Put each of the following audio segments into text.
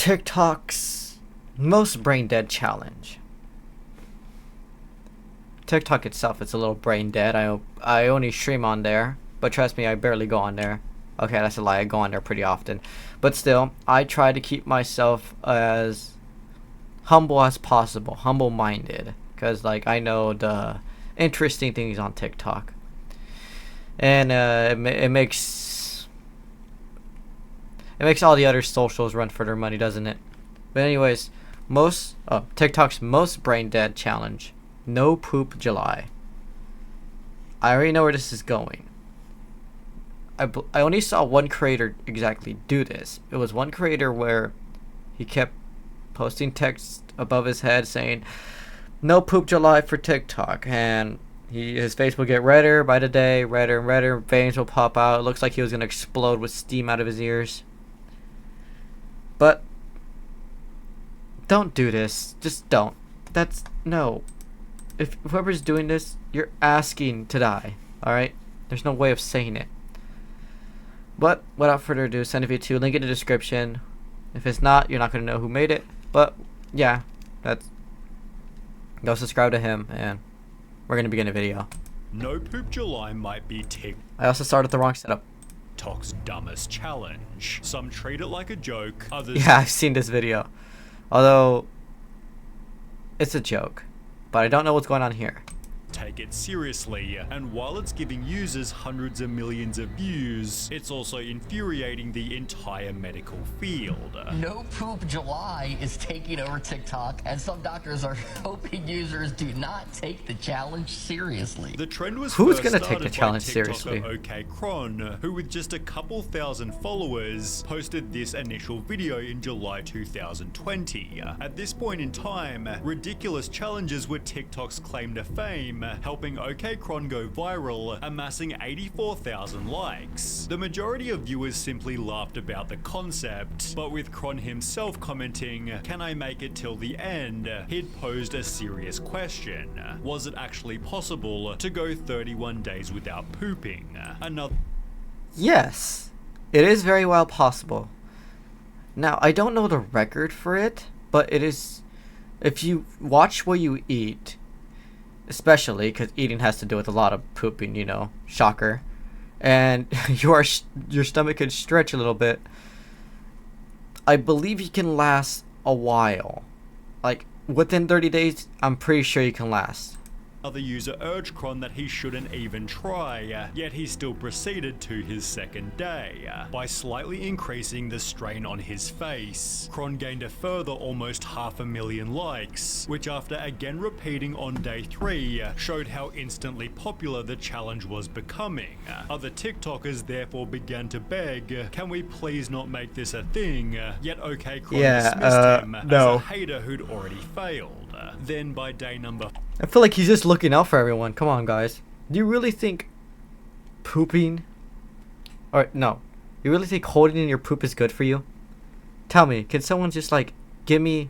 TikTok's most brain dead challenge. TikTok itself is a little brain dead. I only stream on there, but trust me, I barely go on there. Okay, that's a lie. I go on there pretty often, but still, I try to keep myself as humble as possible, humble-minded, because like I know the interesting things on TikTok, and it makes all the other socials run for their money, doesn't it? But anyways, TikTok's most brain dead challenge. No poop July. I already know where this is going. I only saw one creator exactly do this. It was one creator where he kept posting text above his head saying, "No poop July for TikTok," and his face will get redder by the day, redder and redder. Veins will pop out. It looks like he was gonna explode with steam out of his ears. But don't do this. Just don't. No. If whoever's doing this, you're asking to die. Alright? There's no way of saying it. But without further ado, send a video, link in the description. If it's not, you're not gonna know who made it. But yeah, go subscribe to him, and we're gonna begin the video. No poop July might be I also started the wrong setup. TikTok's dumbest challenge. Some treat it like a joke, others... Yeah, I've seen this video. Although, it's a joke. But I don't know what's going on here. Take it seriously, and while it's giving users hundreds of millions of views, it's also infuriating the entire medical field. No poop July is taking over TikTok, and some doctors are hoping users do not take the challenge seriously. The trend was Who's first gonna take the started challenge by seriously? TikToker Epicgirlhere, who with just a couple thousand followers posted this initial video in July 2020. At this point in time, ridiculous challenges were TikTok's claim to fame, helping Epicgirlhere go viral, amassing 84,000 likes. The majority of viewers simply laughed about the concept, but with Kron himself commenting, "Can I make it till the end?" he'd posed a serious question. Was it actually possible to go 31 days without pooping? Yes, it is very well possible. Now, I don't know the record for it, but it is, if you watch what you eat, especially because eating has to do with a lot of pooping, you know, shocker, and your stomach can stretch a little bit. I believe you can last a while, like within 30 days. I'm pretty sure you can last. Other user urged Kron that he shouldn't even try, yet he still proceeded to his second day. By slightly increasing the strain on his face, Kron gained a further almost 500,000 likes, which after again repeating on day 3, showed how instantly popular the challenge was becoming. Other TikTokers therefore began to beg, "Can we please not make this a thing?" Yet Kron dismissed him as a hater who'd already failed. Then by day number... I feel like he's just looking out for everyone. Come on, guys. Do you really think pooping... Or, no. You really think holding in your poop is good for you? Tell me, can someone just, like, give me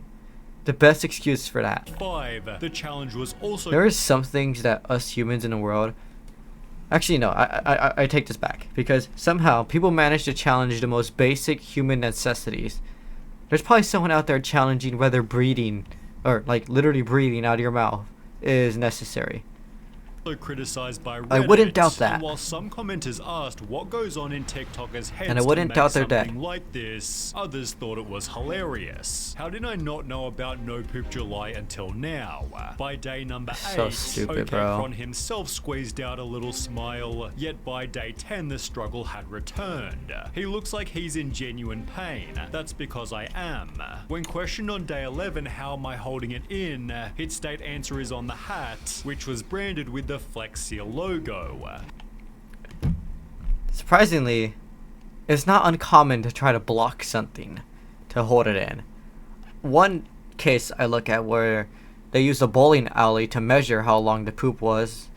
the best excuse for that? 5. The challenge was also... There are some things that us humans in the world... Actually, no. I take this back. Because somehow, people manage to challenge the most basic human necessities. There's probably someone out there challenging whether breathing... or like literally breathing out of your mouth is necessary. Criticized by Reddit, I wouldn't doubt that. And while some commenters asked what goes on in TikTokers' heads and I wouldn't doubt their day. Like this, others thought it was hilarious. How did I not know about No Poop July until now? By day number 8, so stupid, bro. Kron himself squeezed out a little smile, yet by day 10 the struggle had returned. He looks like he's in genuine pain. That's because I am. When questioned on day 11 how am I holding it in, he'd state answer is on the hat, which was branded with the Flex Seal logo. Surprisingly, it's not uncommon to try to block something to hold it in. One case I look at where they used a bowling alley to measure how long the poop was.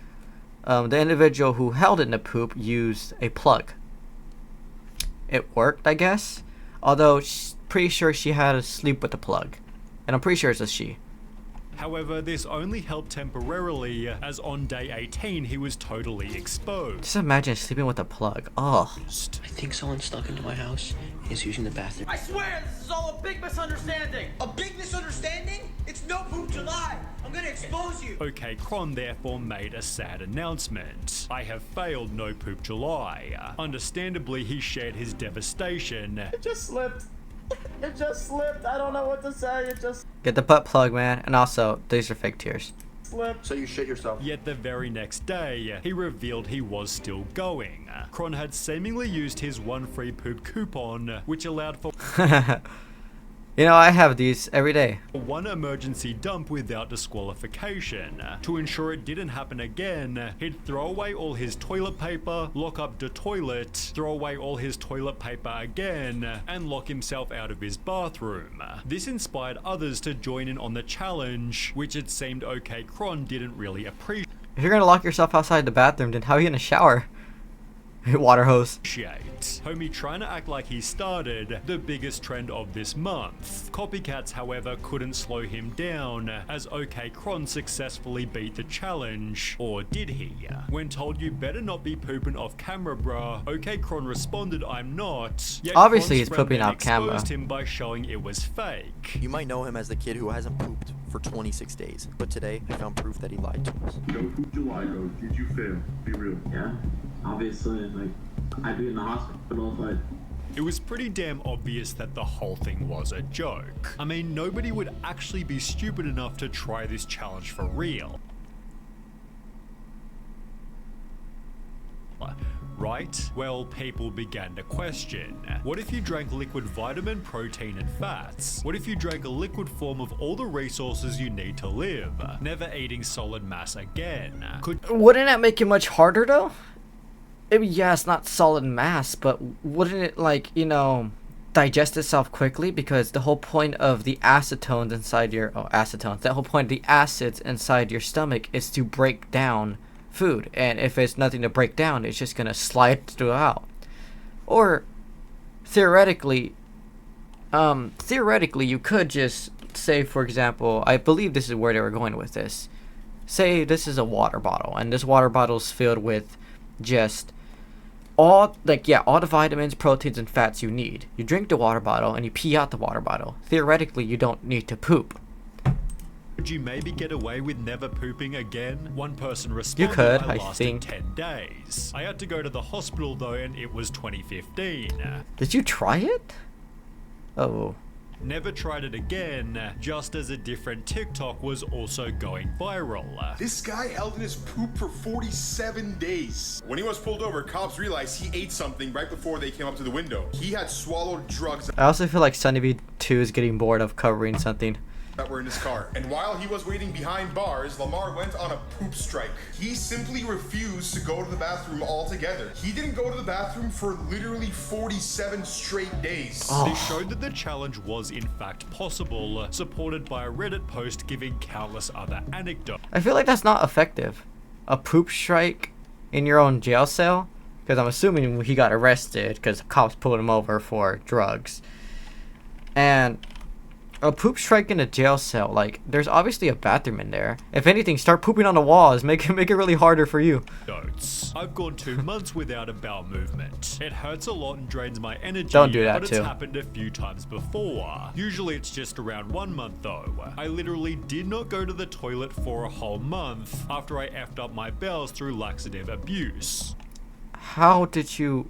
The individual who held in the poop used a plug. It worked, I guess, although pretty sure she had to sleep with the plug, and I'm pretty sure it's a she. However, this only helped temporarily, as on day 18 he was totally exposed. Just imagine sleeping with a plug. Oh. I think someone snuck into my house and is using the bathroom. I swear this is all a big misunderstanding. A big misunderstanding? It's no poop July. I'm gonna expose you. OK Cron therefore made a sad announcement. I have failed No Poop July. Understandably, he shared his devastation. It just slipped. It just slipped. I don't know what to say. It just Get the butt plug, man. And also, these are fake tears. slipped. So you shit yourself. Yet the very next day, he revealed he was still going. Cron had seemingly used his one free poop coupon, which allowed for You know, I have these every day. one emergency dump without disqualification. To ensure it didn't happen again, he'd throw away all his toilet paper, lock up the toilet, throw away all his toilet paper again, and lock himself out of his bathroom. This inspired others to join in on the challenge, which it seemed OK Cron didn't really appreciate. If you're gonna lock yourself outside the bathroom, then how are you gonna shower? Water hose. Homie trying to act like he started the biggest trend of this month. Copycats, however, couldn't slow him down, as OK Cron successfully beat the challenge. Or did he? When told you better not be pooping off camera, bruh, OK Cron responded, I'm not. Yet Obviously, Cron's he's friend pooping then off camera. exposed him by showing it was fake. You might know him as the kid who hasn't pooped for 26 days, but today I found proof that he lied to us. No poop July, bro. Did you fail? Be real. Yeah, obviously, like, I'd be in the hospital if I... It was pretty damn obvious that the whole thing was a joke. I mean, nobody would actually be stupid enough to try this challenge for real. Right? Well, people began to question. What if you drank liquid vitamin, protein, and fats? What if you drank a liquid form of all the resources you need to live? Never eating solid mass again. Wouldn't that make it much harder though? I mean, yeah, it's not solid mass, but wouldn't it, like, you know, digest itself quickly? Because the whole point of the acetones inside your the whole point of the acids inside your stomach is to break down food, and if it's nothing to break down, it's just gonna slide throughout. Or theoretically you could just say, for example, I believe this is where they were going with this. Say this is a water bottle, and this water bottle is filled with just all the vitamins, proteins, and fats you need. You drink the water bottle and you pee out the water bottle. Theoretically, you don't need to poop. Could you maybe get away with never pooping again? One person responded, You could, I I lasted think. 10 days. I had to go to the hospital though, and it was 2015. Did you try it? Oh. Never tried it again, just as a different TikTok was also going viral. This guy held in his poop for 47 days. When he was pulled over, cops realized he ate something right before they came up to the window. He had swallowed drugs I also feel like Sunny 2 is getting bored of covering something. that were in his car. And while he was waiting behind bars, Lamar went on a poop strike. He simply refused to go to the bathroom altogether. He didn't go to the bathroom for literally 47 straight days. This showed that the challenge was in fact possible, supported by a Reddit post giving countless other anecdotes. I feel like that's not effective. A poop strike in your own jail cell? Because I'm assuming he got arrested because cops pulled him over for drugs. And a poop strike in a jail cell, like, there's obviously a bathroom in there. If anything, start pooping on the walls. Make it really harder for you. I've gone 2 months without a bowel movement. It hurts a lot and drains my energy. Don't do that but too. It's happened a few times before. Usually it's just around 1 month though. I literally did not go to the toilet for a whole month after I effed up my bowels through laxative abuse. How did you...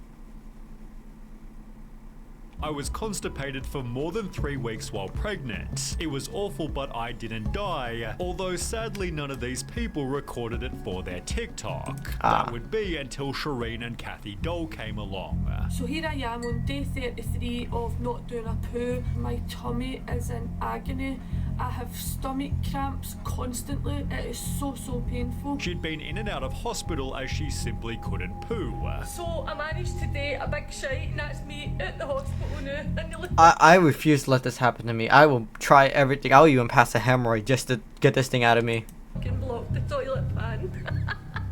I was constipated for more than 3 weeks while pregnant. It was awful, but I didn't die, although sadly none of these people recorded it for their TikTok. That would be until Shireen and Kathy Dole came along. So here I am on day 33 of not doing a poo. My tummy is in agony. I have stomach cramps constantly. It is so painful. She'd been in and out of hospital as she simply couldn't poo. So I managed to date a big shite, and that's me at the hospital now. I refuse to let this happen to me. I will try everything. I'll even pass a hemorrhoid just to get this thing out of me. Can block the toilet pan.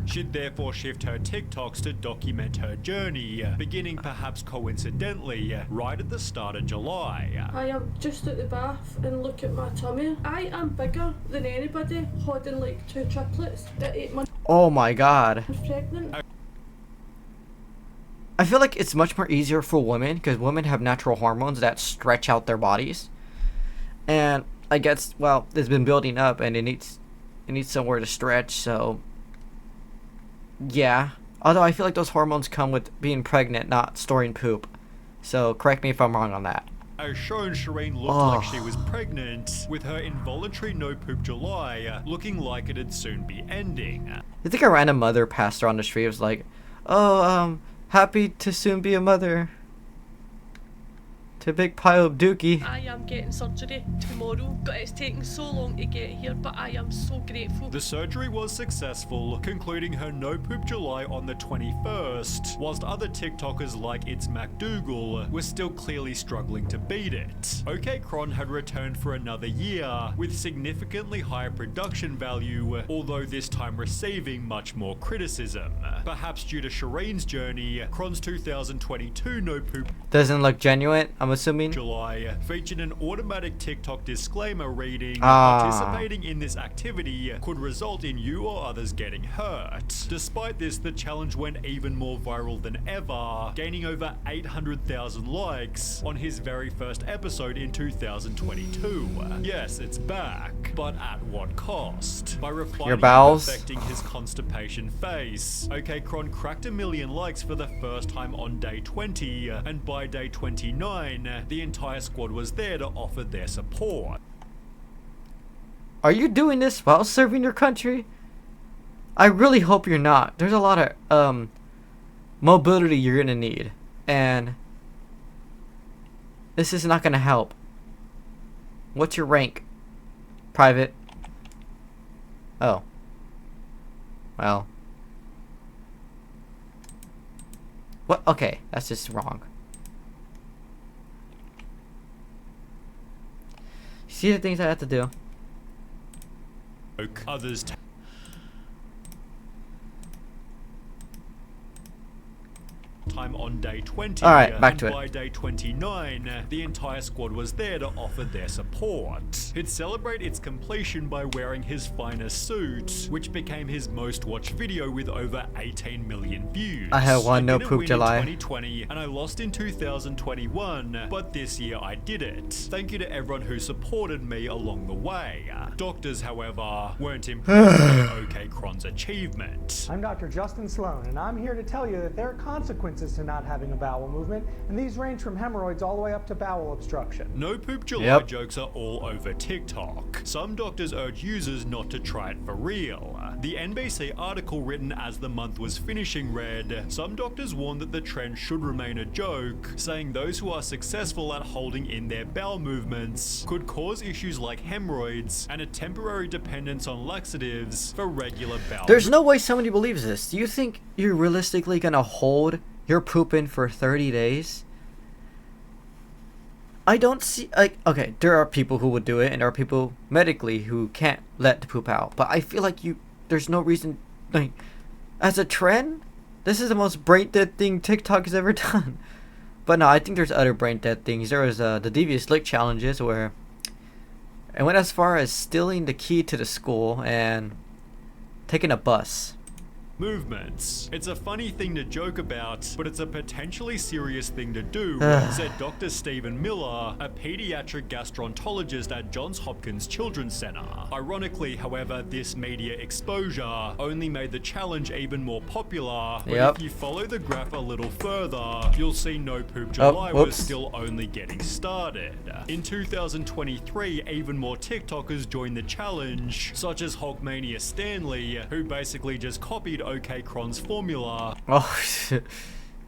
She'd therefore shift her TikToks to document her journey, beginning perhaps coincidentally right at the start of July. I am just at the bath and look at my tummy. I am bigger than anybody, holding like 2 triplets at 8 months Oh my god. pregnant. I feel like it's much more easier for women because women have natural hormones that stretch out their bodies, and I guess, well, it's been building up and it needs somewhere to stretch. So yeah, although I feel like those hormones come with being pregnant, not storing poop. So correct me if I'm wrong on that. As shown, Shireen looked like she was pregnant, with her involuntary no poop July looking like it'd soon be ending. You think a random mother passed her on the street was like, "Oh, happy to soon be a mother to big pile of dookie." I am getting surgery tomorrow. It's taken so long to get here, but I am so grateful. The surgery was successful, concluding her no poop July on the 21st, whilst other TikTokers like It's MacDougal were still clearly struggling to beat it. OK Cron had returned for another year, with significantly higher production value, although this time receiving much more criticism. Perhaps due to Shireen's journey, Cron's 2022 no poop Doesn't look genuine, I'm assuming. July featured an automatic TikTok disclaimer reading, participating in this activity could result in you or others getting hurt. Despite this, the challenge went even more viral than ever, gaining over 800,000 likes on his very first episode in 2022. Yes, it's back, but at what cost? By refining Your bowels? and perfecting his constipation face. OK Cron cracked 1 million likes for the first time on day 20, and by day 29, the entire squad was there to offer their support. Are you doing this while serving your country? I really hope you're not. There's a lot of mobility you're gonna need, and this is not gonna help. What's your rank? Private. Oh. Well. What? Okay, that's just wrong. See the things I have to do. Others time on day 20. Alright, back to and it. by day 29, the entire squad was there to offer their support. He'd celebrate its completion by wearing his finest suit, which became his most watched video with over 18 million views. I had one no didn't poop win July. in 2020, and I lost in 2021, but this year I did it. Thank you to everyone who supported me along the way. Doctors, however, weren't impressed with OK Cron's achievement. I'm Dr. Justin Sloan, and I'm here to tell you that there are consequences to not having a bowel movement, and these range from hemorrhoids all the way up to bowel obstruction. No poop July jokes are all over TikTok. Some doctors urge users not to try it for real. The NBC article written as the month was finishing read, some doctors warn that the trend should remain a joke, saying those who are successful at holding in their bowel movements could cause issues like hemorrhoids and a temporary dependence on laxatives for regular bowel. There's no way somebody believes this. Do you think you're realistically gonna hold your poop in for 30 days? I don't see, like, okay, there are people who would do it, and there are people medically who can't let the poop out. But I feel like there's no reason, like, as a trend, this is the most brain dead thing TikTok has ever done. But no, I think there's other brain dead things. There was the devious lick challenges where it went as far as stealing the key to the school and taking a bus. Movements. It's a funny thing to joke about, but it's a potentially serious thing to do, said Dr. Stephen Miller, a pediatric gastroenterologist at Johns Hopkins Children's Center. Ironically, however, this media exposure only made the challenge even more popular, but if you follow the graph a little further, you'll see No Poop July was still only getting started. In 2023, even more TikTokers joined the challenge, such as Hulkmania Stanley, who basically just copied OK Cron's formula. Oh shit.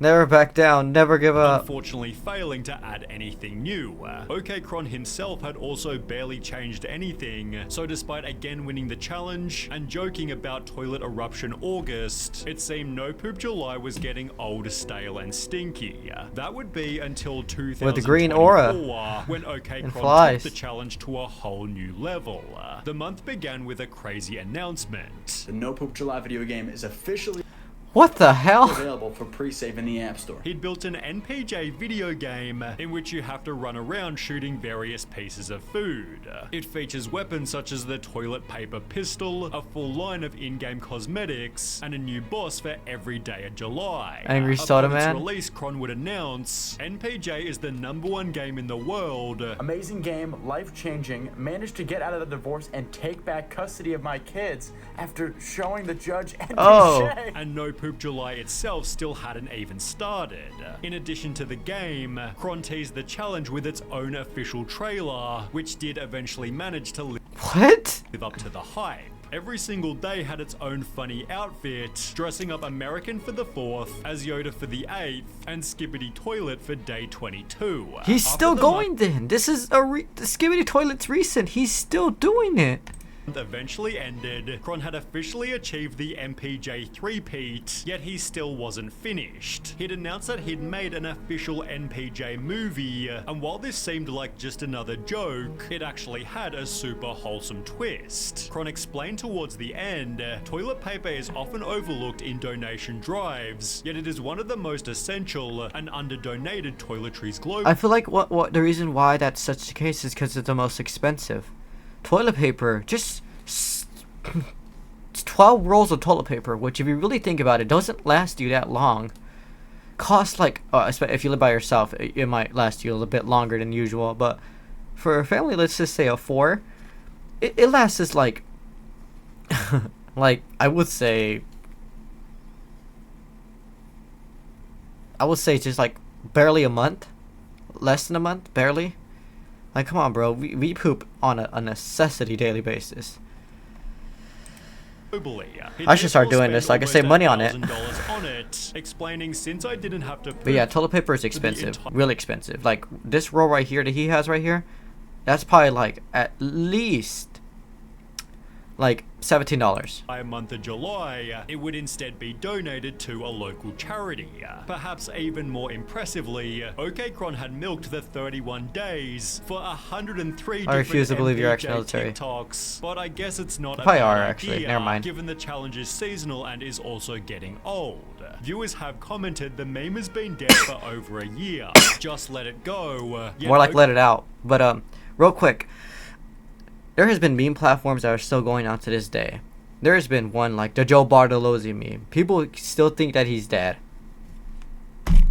Never back down, never give up. Unfortunately failing to add anything new. OK Cron himself had also barely changed anything, so despite again winning the challenge and joking about toilet eruption August, it seemed No Poop July was getting old, stale and stinky. That would be until 2024, with the green aura when OK Cron flies. took the challenge to a whole new level. The month began with a crazy announcement. The No Poop July video game is officially... What the hell? Available for pre-save in the App Store. He'd built an NPJ video game in which you have to run around shooting various pieces of food. It features weapons such as the toilet paper pistol, a full line of in-game cosmetics, and a new boss for every day of July. Angry Soda Upon Man? its release, Cron would announce, NPJ is the #1 game in the world. Amazing game, life-changing, managed to get out of the divorce and take back custody of my kids after showing the judge NPJ. Oh. And No Poop July itself still hadn't even started. In addition to the game, Cron teased the challenge with its own official trailer, which did eventually manage to live up to the hype. Every single day had its own funny outfit, dressing up American for the 4th, as Yoda for the 8th, and Skibbity Toilet for day 22. He's still going then. This is the Skibbity Toilet's recent. He's still doing it. Eventually ended, Cron had officially achieved the MPJ 3-peat, yet he still wasn't finished. He'd announced that he'd made an official NPJ movie, and while this seemed like just another joke, it actually had a super wholesome twist. Cron explained towards the end, toilet paper is often overlooked in donation drives, yet it is one of the most essential and under-donated toiletries globally. I feel like what the reason why that's such the case is because it's the most expensive. Toilet paper, just 12 rolls of toilet paper, which if you really think about it, doesn't last you that long. Costs like, if you live by yourself, it might last you a little bit longer than usual, but for a family, let's just say a 4, it lasts us like, like, I would say just like barely a month, less than a month, barely. Like, come on, bro. We poop on a necessity daily basis. I should start doing this so I can save money on it. Explaining since I didn't have to. But yeah, toilet paper is expensive. Really expensive. Like, this roll right here that he has right here, that's probably like at least like $17. By a month of July, it would instead be donated to a local charity. Perhaps even more impressively, OK Cron had milked the 31 days for 103 I refuse to believe you're MPJ ex-military. TikToks, but I guess it's not a Probably bad are, actually. idea, Never mind. given the challenge is seasonal and is also getting old. Viewers have commented the meme has been dead for over a year. Just let it go. More like let it out. But real quick, there has been meme platforms that are still going on to this day. There has been one like the Joe Bartolozzi meme. People still think that he's dead.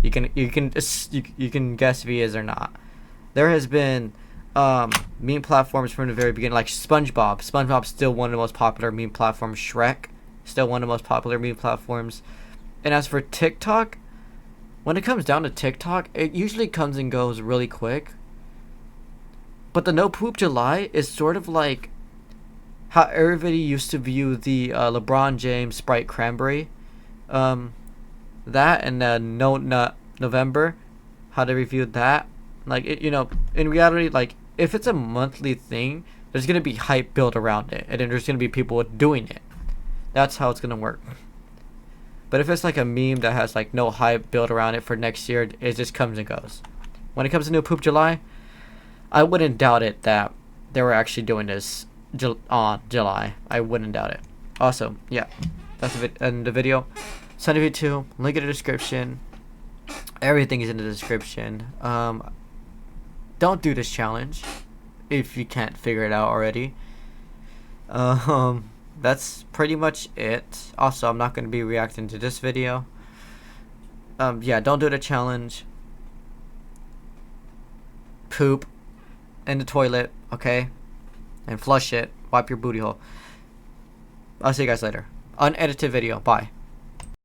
You can guess if he is or not. There has been meme platforms from the very beginning, like SpongeBob. SpongeBob's still one of the most popular meme platforms. Shrek, still one of the most popular meme platforms. And as for TikTok, when it comes down to TikTok, it usually comes and goes really quick. But the No Poop July is sort of like how everybody used to view the LeBron James Sprite Cranberry. That and No Nut November, how they reviewed that. Like, in reality, like, if it's a monthly thing, there's going to be hype built around it. And then there's going to be people doing it. That's how it's going to work. But if it's like a meme that has like no hype built around it for next year, it just comes and goes. When it comes to No Poop July, I wouldn't doubt it that they were actually doing this on July. I wouldn't doubt it. Also, yeah, that's the end of the video. Send it to link in the description. Everything is in the description. Don't do this challenge if you can't figure it out already. That's pretty much it. Also, I'm not going to be reacting to this video. Yeah, don't do the challenge. Poop in the toilet, okay? And flush it. Wipe your booty hole. I'll see you guys later. Unedited video. Bye.